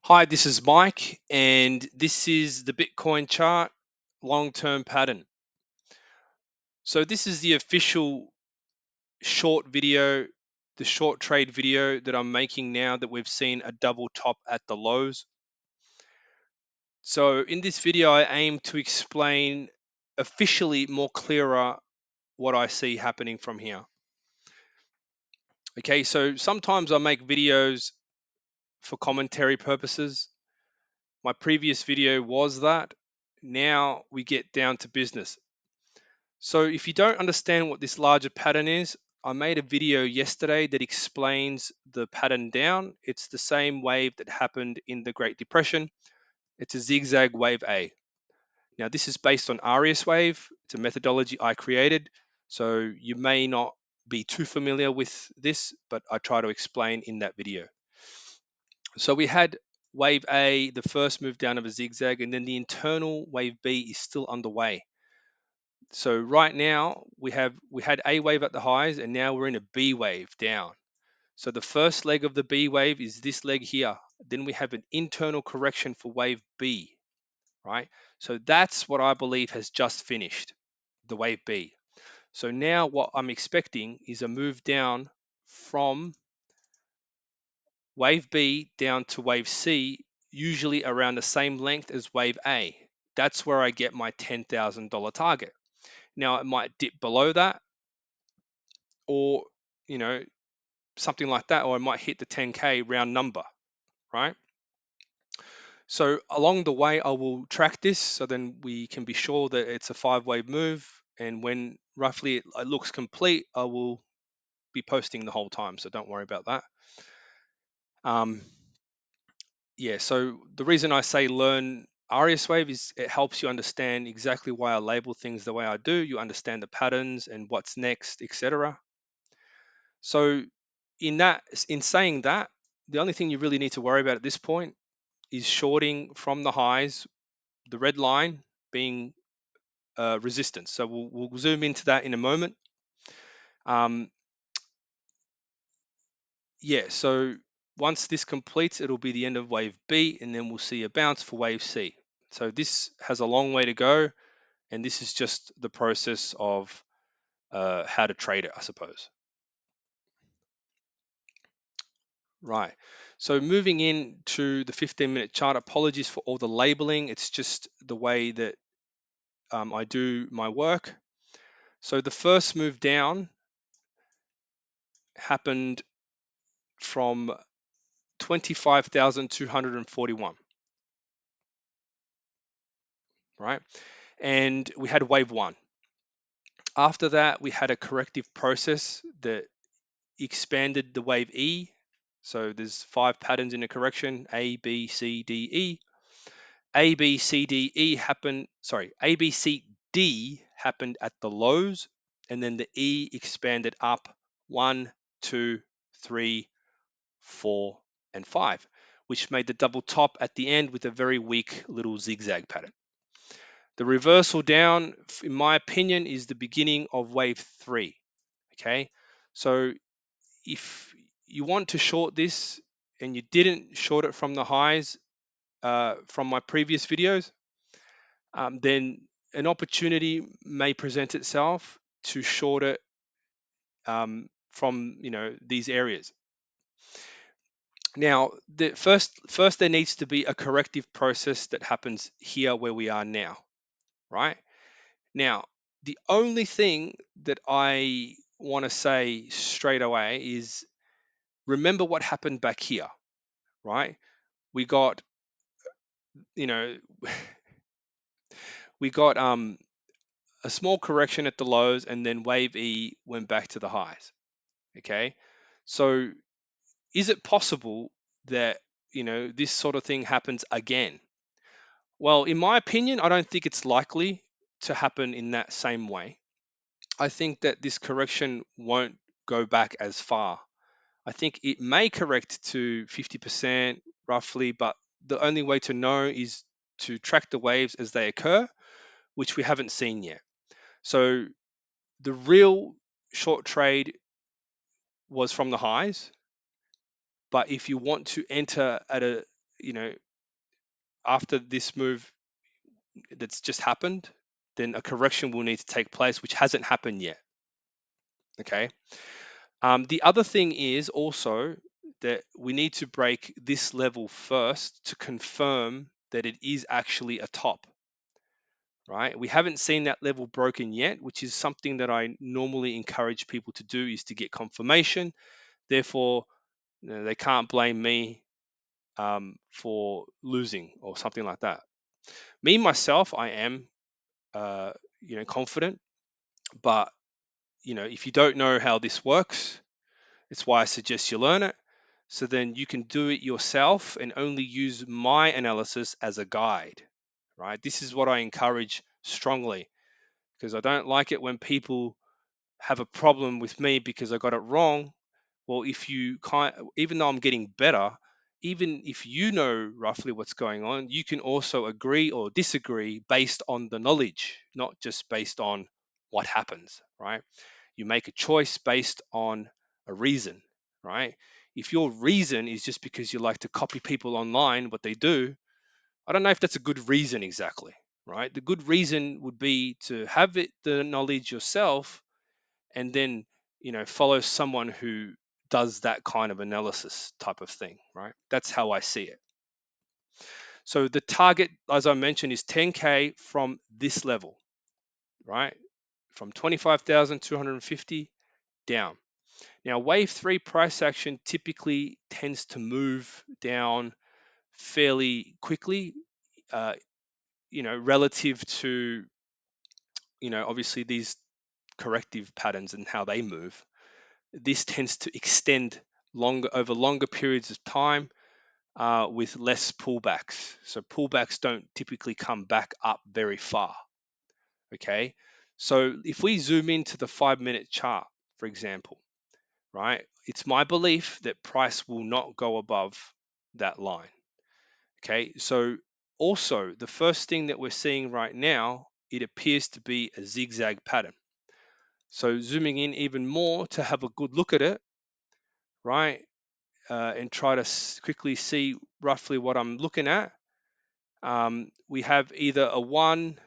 Hi, this is Mike, and this is the Bitcoin chart long-term pattern. So this is the official short video, the short trade video that I'm making now that we've seen a double top at the lows. So in this video, I aim to explain officially more clearer what I see happening from here. Okay, so sometimes I make videos for commentary purposes. My previous video was that. Now we get down to business. So if you don't understand what this larger pattern is, I made a video yesterday that explains the pattern down. It's the same wave that happened in the Great Depression. It's a zigzag wave A. Now this is based on AriasWave. It's a methodology I created. So you may not be too familiar with this, but I try to explain in that video. So we had wave A, the first move down of a zigzag, and then the internal wave B is still underway. So right now we had A wave at the highs, and now we're in a B wave down. So the first leg of the B wave is this leg here. Then we have an internal correction for wave B, right? So that's what I believe has just finished, the wave B. So now what I'm expecting is a move down from wave B down to wave C, usually around the same length as wave A. That's where I get my $10,000 target. Now it might dip below that, or you know something like that, or I might hit the 10k round number, right? So along the way I will track this so then we can be sure that it's a 5 wave move, and when roughly it looks complete I will be posting the whole time, so don't worry about that. um yeah, so the reason I say learn AriasWave is it helps you understand exactly why I label things the way I do. You understand the patterns and what's next, etc. So in saying that, the only thing you really need to worry about at this point is shorting from the highs, the red line being resistance. So we'll zoom into that in a moment. Um, yeah, so once this completes, it'll be the end of wave B, and then we'll see a bounce for wave C. So this has a long way to go, and this is just the process of how to trade it, I suppose. Right. So moving into the 15-minute chart, apologies for all the labeling. It's just the way that I do my work. So the first move down happened from 25,241, right? And we had wave one. After that, we had a corrective process that expanded the wave E. So there's 5 patterns in a correction: A, B, C, D, E. A, B, C, D, E happened, sorry, A, B, C, D happened at the lows, and then the E expanded up 1, 2, 3, 4, and 5, which made the double top at the end with a very weak little zigzag pattern. The reversal down, in my opinion, is the beginning of wave 3. Okay, so if you want to short this and you didn't short it from the highs from my previous videos, then an opportunity may present itself to short it from these areas. Now, first there needs to be a corrective process that happens here where we are now, right? Now, the only thing that I want to say straight away is remember what happened back here, right? We got, you know, we got a small correction at the lows, and then wave E went back to the highs. Okay, so is it possible that this sort of thing happens again? Well, in my opinion, I don't think it's likely to happen in that same way. I think that this correction won't go back as far. I think it may correct to 50% roughly, but the only way to know is to track the waves as they occur, which we haven't seen yet. So the real short trade was from the highs, but if you want to enter at a you know, after this move that's just happened, then a correction will need to take place, which hasn't happened yet. Okay. The other thing is also that we need to break this level first to confirm that it is actually a top, right? We haven't seen that level broken yet, which is something that I normally encourage people to do, is to get confirmation. Therefore, they can't blame me for losing or something like that. Me myself, I am uh, confident, but if you don't know how this works, it's why I suggest you learn it, so then you can do it yourself and only use my analysis as a guide, right? This is what I encourage strongly, because I don't like it when people have a problem with me because I got it wrong. Well, if you even though I'm getting better, even if you know roughly what's going on, you can also agree or disagree based on the knowledge, not just based on what happens, right? You make a choice based on a reason, right? If your reason is just because you like to copy people online, what they do, I don't know if that's a good reason exactly, right? The good reason would be to have the knowledge yourself, and then follow someone who does that kind of analysis type of thing, right? That's how I see it. So the target, as I mentioned, is 10K from this level, right? From 25,250 down. Now, wave three price action typically tends to move down fairly quickly, uh, relative to, obviously these corrective patterns and how they move. This tends to extend longer periods of time with less pullbacks. So pullbacks don't typically come back up very far. Okay. So if we zoom into the 5-minute chart, for example, right, it's my belief that price will not go above that line. Okay. So also, the first thing that we're seeing right now, it appears to be a zigzag pattern. So zooming in even more to have a good look at it, right? And try to quickly see roughly what I'm looking at. We have either a 1,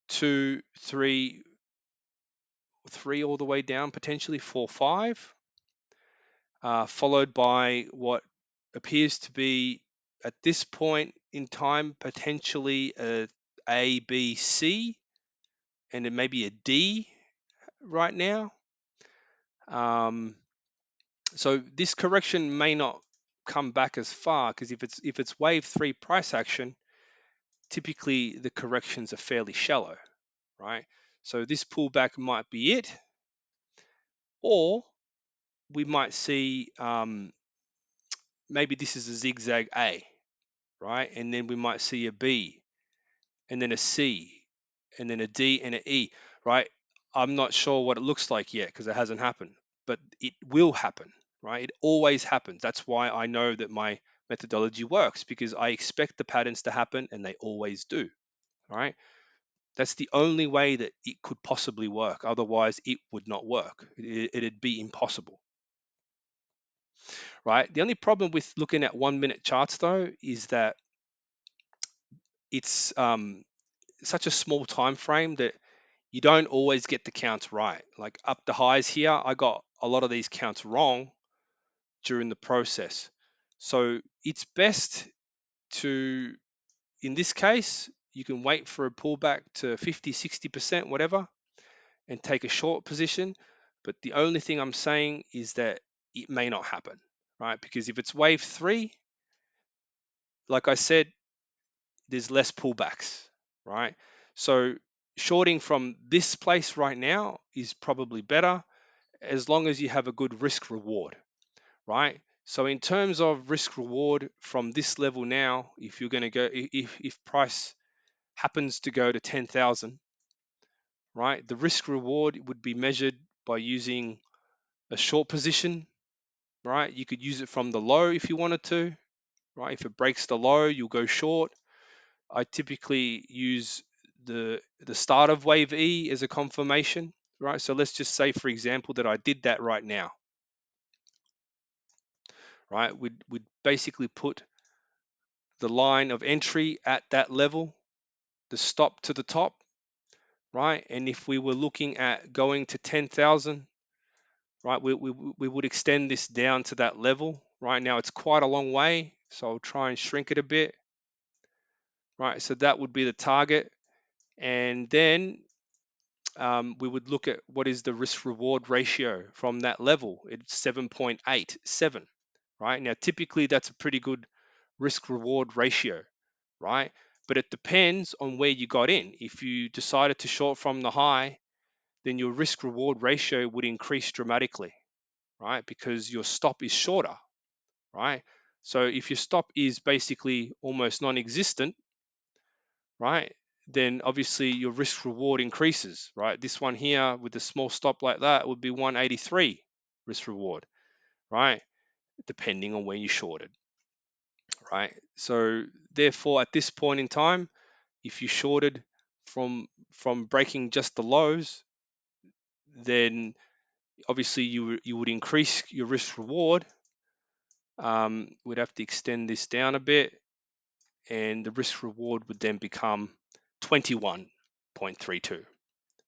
2, 3, 3 all the way down, potentially 4, 5, followed by what appears to be at this point in time potentially a B, C, and then maybe a D right now. So this correction may not come back as far, because if it's wave three price action, typically the corrections are fairly shallow, right? So this pullback might be it, or we might see maybe this is a zigzag A, right? And then we might see a B, and then a C, and then a D and an E, right? I'm not sure what it looks like yet because it hasn't happened, but it will happen, right? It always happens. That's why I know that my methodology works, because I expect the patterns to happen and they always do, right? That's the only way that it could possibly work. Otherwise, it would not work. It'd be impossible, right? The only problem with looking at 1-minute charts, though, is that it's such a small time frame that you don't always get the counts right. Like up the highs here, I got a lot of these counts wrong during the process. So it's best to, in this case, you can wait for a pullback to 50, 60%, whatever, and take a short position. But the only thing I'm saying is that it may not happen, right? Because if it's wave three, like I said, there's less pullbacks, right? So shorting from this place right now is probably better, as long as you have a good risk reward, right? So in terms of risk reward from this level now, if you're going to go, if price happens to go to 10,000, right, the risk reward would be measured by using a short position, right? You could use it from the low if you wanted to, right? If it breaks the low, you'll go short. I typically use the start of wave E as a confirmation, right? So let's just say, for example, that I did that right now, right? We'd basically put the line of entry at that level, the stop to the top, right? And if we were looking at going to 10,000, right, we would extend this down to that level. Right now it's quite a long way, so I'll try and shrink it a bit. Right, so that would be the target. And then we would look at what is the risk reward ratio from that level. It's 7.87, right? Now, typically that's a pretty good risk reward ratio, right? But it depends on where you got in. If you decided to short from the high, then your risk reward ratio would increase dramatically, right? Because your stop is shorter, right? So if your stop is basically almost non-existent, right, then obviously your risk reward increases, right? This one here with a small stop like that would be 183 risk reward, right? Depending on when you shorted, right? So therefore, at this point in time, if you shorted from breaking just the lows, then obviously you would increase your risk reward. We'd have to extend this down a bit, and the risk reward would then become 21.32,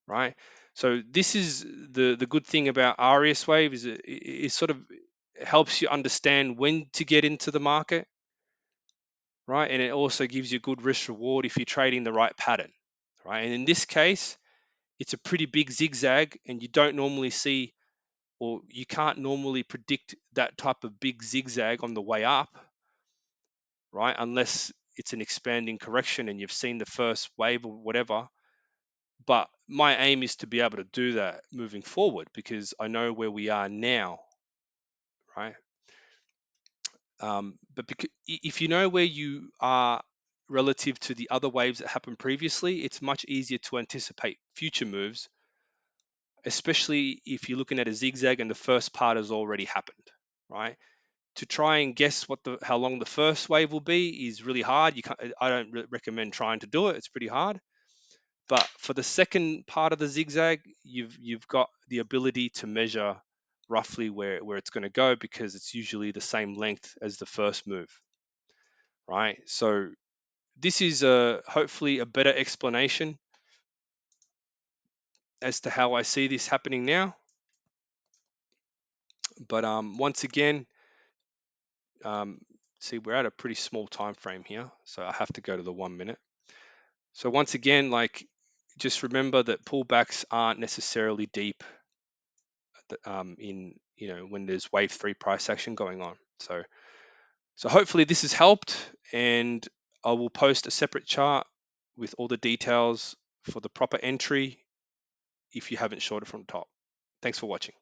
right? So this is the good thing about AriasWave is it sort of helps you understand when to get into the market, right? And it also gives you good risk reward if you're trading the right pattern, right? And in this case, it's a pretty big zigzag, and you don't normally see, or you can't normally predict that type of big zigzag on the way up, right? Unless it's an expanding correction and you've seen the first wave or whatever. But my aim is to be able to do that moving forward because I know where we are now, right? But if you know where you are relative to the other waves that happened previously, it's much easier to anticipate future moves, especially if you're looking at a zigzag and the first part has already happened, right? To try and guess how long the first wave will be is really hard. I don't recommend trying to do it. It's pretty hard. But for the second part of the zigzag, you've got the ability to measure roughly where it's going to go because it's usually the same length as the first move, right? So this is hopefully a better explanation as to how I see this happening now. But once again, see, we're at a pretty small time frame here, so I have to go to the 1 minute. So once again, like, just remember that pullbacks aren't necessarily deep in, when there's wave 3 price action going on. So hopefully this has helped, and I will post a separate chart with all the details for the proper entry if you haven't shorted from the top. Thanks for watching.